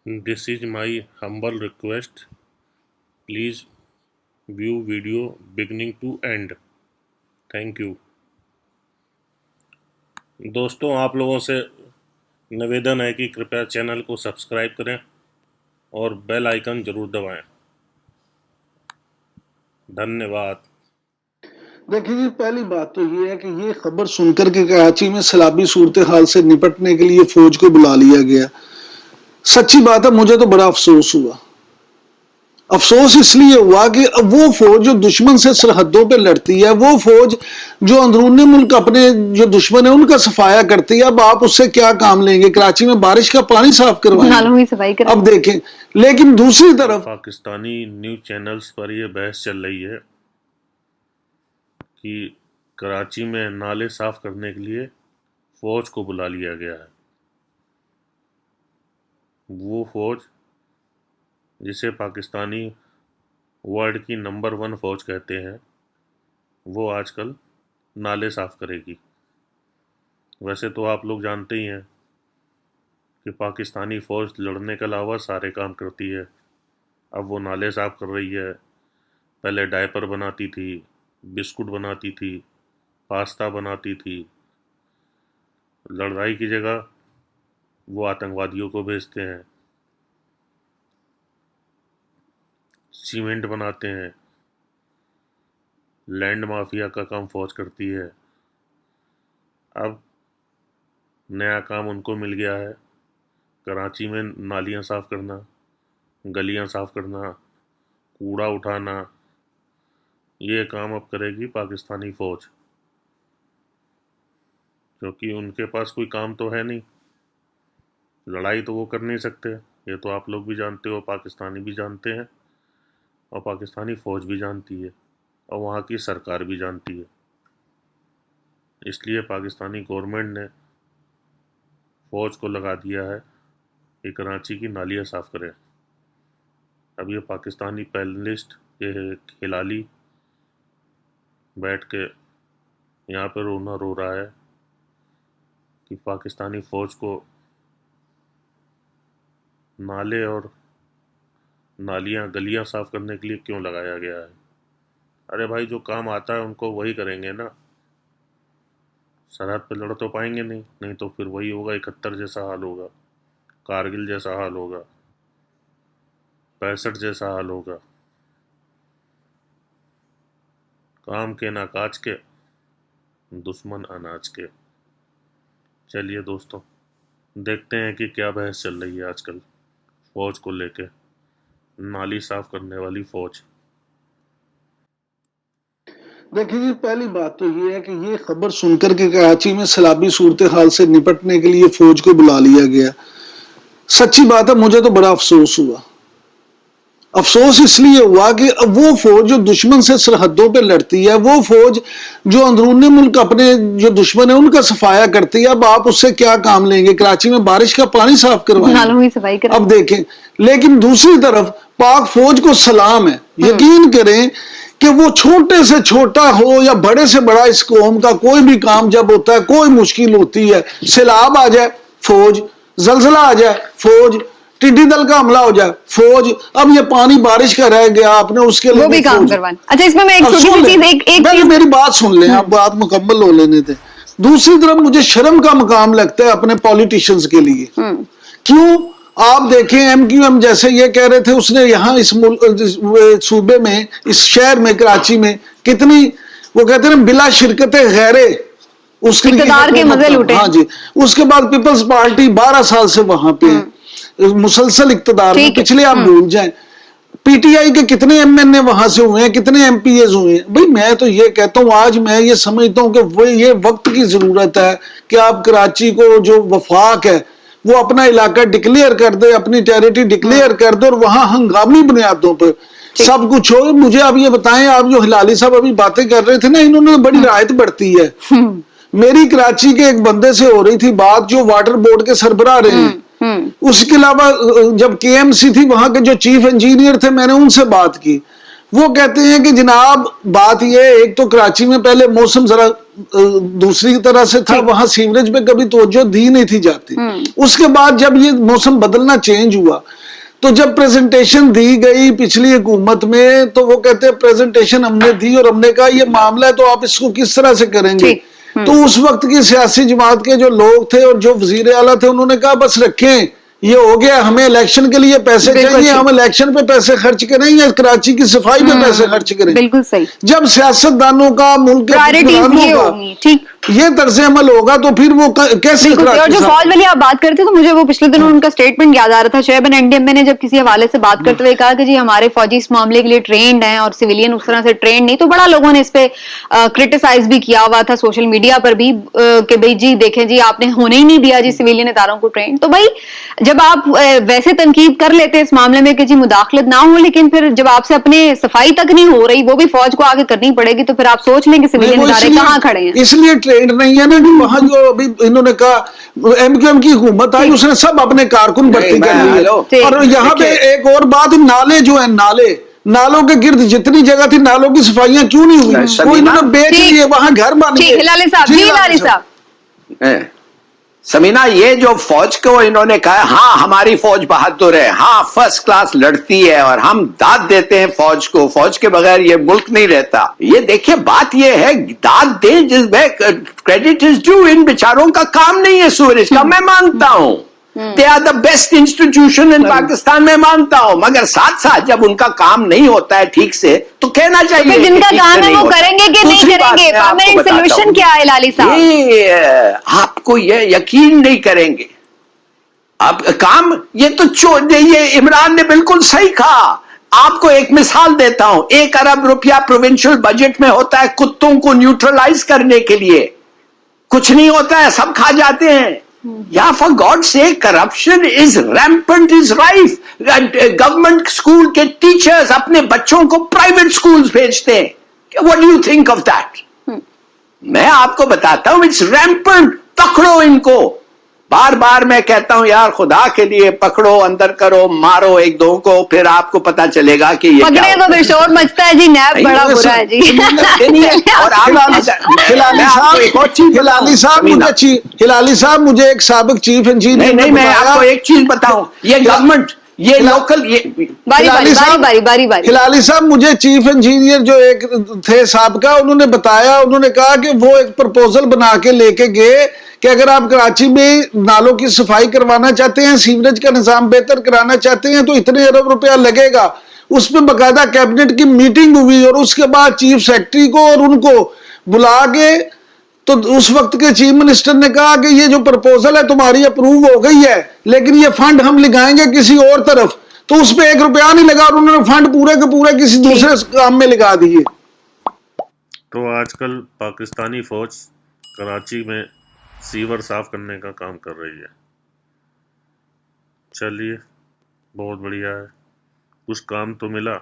This is my humble request. Please view video beginning to end. Thank you. दोस्तों, आप लोगों से निवेदन है कि कृपया चैनल को सब्सक्राइब करें और बेल आइकन जरूर दबाएं। धन्यवाद। देखिए जी, पहली बात तो ये है कि ये खबर सुनकर के कराची में सैलाबी सूरत हाल से निपटने के लिए फौज को बुला लिया गया। सच्ची बात है, मुझे तो बड़ा अफसोस हुआ। अफसोस इसलिए हुआ कि अब वो फौज जो दुश्मन से सरहदों पे लड़ती है, वो फौज जो अंदरूनी मुल्क अपने जो दुश्मन है उनका सफाया करती है, अब आप उससे क्या काम लेंगे? कराची में बारिश का पानी साफ करवाएंगे, अब देखें। लेकिन दूसरी तरफ पाकिस्तानी न्यूज चैनल्स पर यह बहस चल रही है कि कराची में नाले साफ करने के लिए फौज को बुला लिया गया है। वो फौज जिसे पाकिस्तानी वर्ल्ड की नंबर 1 फौज कहते हैं, वो आजकल नाले साफ करेगी। वैसे तो आप लोग जानते ही हैं कि पाकिस्तानी फौज लड़ने के अलावा सारे काम करती है। अब वो नाले साफ कर रही है। पहले डायपर बनाती थी, बिस्कुट बनाती थी, पास्ता बनाती थी। लड़ाई की जगह वो आतंकवादियों को भेजते हैं, सीमेंट बनाते हैं। लैंड माफिया का काम फौज करती है। अब नया काम उनको मिल गया है, कराची में नालियां साफ करना, गलियां साफ करना, कूड़ा उठाना। ये काम अब करेगी पाकिस्तानी फौज, क्योंकि उनके पास कोई काम तो है नहीं। लड़ाई तो वो कर नहीं सकते, ये तो आप लोग भी जानते हो, पाकिस्तानी भी जानते हैं और पाकिस्तानी फौज भी जानती है और वहाँ की सरकार भी जानती है। इसलिए पाकिस्तानी गवर्नमेंट ने फौज को लगा दिया है कि कराची की नालियाँ साफ करें। अब ये पाकिस्तानी पैनलिस्ट, ये खिलाड़ी बैठ के यहाँ पर रोना रो रहा है कि पाकिस्तानी फौज को नाले और नालियाँ गलियाँ साफ करने के लिए क्यों लगाया गया है। अरे भाई, जो काम आता है उनको वही करेंगे ना। सरहद पे लड़ तो पाएंगे नहीं, नहीं तो फिर वही होगा, 71 जैसा हाल होगा, कारगिल जैसा हाल होगा, 65 जैसा हाल होगा। काम के ना काज के, दुश्मन अनाज के। चलिए दोस्तों, देखते हैं कि क्या बहस चल रही है आजकल फौज को लेके, नाली साफ करने वाली फौज। देखिए जी, पहली बात तो ये है कि ये खबर सुनकर के कराची में सैलाबी सूरत हाल से निपटने के लिए फौज को बुला लिया गया। सच्ची बात है, मुझे तो बड़ा अफसोस हुआ। अफसोस इसलिए हुआ कि अब वो फौज जो दुश्मन से सरहदों पे लड़ती है, वो फौज जो अंदरूनी मुल्क अपने जो दुश्मन है उनका सफाया करती है, अब आप उससे क्या काम लेंगे? कराची में बारिश का पानी साफ करवाएंगे, अब देखें। लेकिन दूसरी तरफ पाक फौज को सलाम है। यकीन करें कि वो छोटे से छोटा हो या बड़े से बड़ा, इस कौम का कोई भी काम जब होता है, कोई मुश्किल होती है, सैलाब आ जाए फौज, जलजला आ जाए फौज, टिड्डी दल का हमला हो जाए फौज, अब ये पानी बारिश का रह गया, आपने उसके लिए भी काम करवाना। अच्छा, इसमें मैं एक छोटी सी चीज, एक मेरी बात सुन लें, आप बात मुकम्मल हो लेने दें। दूसरी तरफ मुझे शर्म का मकाम लगता है अपने पॉलिटिशियंस के लिए। क्यों? आप देखें, MQM जैसे ये कह रहे थे, उसने यहाँ इस सूबे में, इस शहर में, कराची में कितनी, वो कहते हैं बिला शिरकत गैरे उसके इक़्तिदार के मजे लूटे। हाँ जी। उसके बाद पीपल्स पार्टी 12 साल से वहां पे है, मुसलसल इक़्तिदार में। पिछले आप भूल जाएं, PTI के कितने MNA वहां से हुए हैं, कितने MPAs हुए हैं। भाई, मैं तो ये कहता हूँ, आज मैं ये समझता हूँ कि वो ये वक्त की जरूरत है कि आप कराची को जो वफाक है वो अपना इलाका डिक्लेयर कर दे, अपनी टेरिटरी डिक्लेयर कर दे और वहां हंगामी बुनियादों पर सब कुछ हो। मुझे आप ये बताएं, आप जो हिलाली साहब अभी बातें कर रहे थे ना, इन्होंने बड़ी राहत बढ़ती है। मेरी कराची के एक बंदे से हो रही थी बात, जो वाटर बोर्ड के सरबराह रहे हैं। उसके अलावा जब KMC थी, वहां के जो चीफ इंजीनियर थे, मैंने उनसे बात की। वो कहते हैं कि जनाब, बात यह, एक तो कराची में पहले मौसम जरा दूसरी तरह से था, वहां सीवरेज पे कभी तवज्जो दी नहीं थी जाती। उसके बाद जब ये मौसम बदलना चेंज हुआ, तो जब प्रेजेंटेशन दी गई पिछली हुकूमत में, तो वो कहते हैं प्रेजेंटेशन हमने दी और हमने कहा ये मामला है तो आप इसको किस तरह से करेंगे। तो उस वक्त की सियासी जमात के जो लोग थे और जो वजीर आला थे, उन्होंने कहा बस रखें, ये हो गया, हमें इलेक्शन के लिए पैसे चाहिए, हम इलेक्शन पे पैसे खर्च करें या कराची की सफाई पे पैसे खर्च करें। बिल्कुल सही। जब सियासतदानों का, मुल्क के हुक्मरानों का ठीक ये तर्ज अमल होगा तो फिर वो कैसे। और जो फौज वाली आप बात करते तो मुझे वो पिछले दिनों उनका स्टेटमेंट याद आ रहा था। शोएब एनडीएमए ने जब किसी हवाले से बात करते हुए कहा कि जी हमारे फौजी इस मामले के लिए ट्रेंड हैं और सिविलियन उस तरह से ट्रेंड नहीं, तो बड़ा लोगों ने इस पे क्रिटिसाइज भी किया हुआ था सोशल मीडिया पर भी कि भाई जी देखें जी आपने होने ही नहीं दिया जी सिविलियन इदारों को ट्रेंड। तो भाई जब आप वैसे तनकीद कर लेते हैं इस मामले में कि जी मुदाखलत ना हो, लेकिन फिर जब आपसे अपने सफाई तक नहीं हो रही, वो भी फौज को आगे करनी पड़ेगी, तो फिर आप सोच लें कि सिविलियन इदारे कहाँ खड़े हैं। इसलिए ट्रेंड नहीं है ना कि वहां जो अभी इन्होंने कहा एमक्यूएम की हुकूमत आई, उसने सब अपने कारकुन भर्ती कर लिए। और यहाँ पे एक और बात, नाले जो है, नालों के गिर्द जितनी जगह थी, नालों की सफाइयां क्यों नहीं हुई? वो इन्होंने बेच लिए, वहां घर बन गए। हिलाली साहब समीना, ये जो फौज को इन्होंने कहा, हाँ हमारी फौज बहादुर है, हाँ फर्स्ट क्लास लड़ती है और हम दाद देते हैं फौज को, फौज के बगैर ये मुल्क नहीं रहता। ये देखिए बात ये है, दाद दें जिसमें क्रेडिट इज ड्यू, इन बेचारों का काम नहीं है सूरज का, मैं मानता हूं। They are the best institution in Pakistan, में मानता हूं, मगर साथ साथ जब उनका काम नहीं होता है ठीक से तो कहना चाहिए। जिनका काम है वो करेंगे कि नहीं करेंगे? परमानेंट सॉल्यूशन क्या है लाली साहब? आपको ये यकीन नहीं करेंगे। अब काम ये तो ये इमरान ने बिल्कुल सही कहा। आपको एक मिसाल देता हूं, 1 अरब रुपया प्रोविंशियल बजट में होता है कुत्तों को न्यूट्रलाइज करने के लिए, कुछ नहीं होता है, सब खा जाते हैं। या फॉर गॉड से corruption is rampant, is rife. Government school के टीचर्स अपने बच्चों को प्राइवेट स्कूल्स भेजते हैं। What do you think of that? मैं आपको बताता हूं, इट्स रैम्पेंट। पकड़ो इनको। बार बार मैं कहता हूं यार खुदा के लिए पकड़ो, अंदर करो, मारो एक दो को, फिर आपको पता चलेगा कि ये पकड़े तो फिर शोर मचता है जी, नैब बड़ा बुरा है जी। और हिलाली साहब मुझे एक साबिक चीफ इंजीनियर, नहीं मैं आपको एक चीज बताऊं, ये गवर्नमेंट, ये लोकल, ये हिलाली साहब मुझे चीफ इंजीनियर जो एक थे साहब, उन्होंने बताया, उन्होंने कहा कि वो एक प्रपोजल बना के लेके गए कि अगर आप कराची में नालों की सफाई करवाना चाहते हैं, सीवरेज का निजाम बेहतर कराना चाहते हैं, तो इतने अरब रुपया लगेगा। उस पर बाकायदा कैबिनेट की मीटिंग हुई और उसके बाद चीफ सेक्रेटरी को और उनको बुला के, तो उस वक्त के चीफ मिनिस्टर ने कहा कि ये जो प्रपोजल है तुम्हारी अप्रूव हो गई है, लेकिन ये फंड हम लगाएंगे किसी और तरफ। तो उस पर 1 रुपया नहीं लगा और उन्होंने फंड पूरे के पूरे किसी दूसरे काम में लगा दिए। तो आजकल पाकिस्तानी फौज कराची में सीवर साफ करने का काम कर रही है। चलिए बहुत बढ़िया है, कुछ काम तो मिला।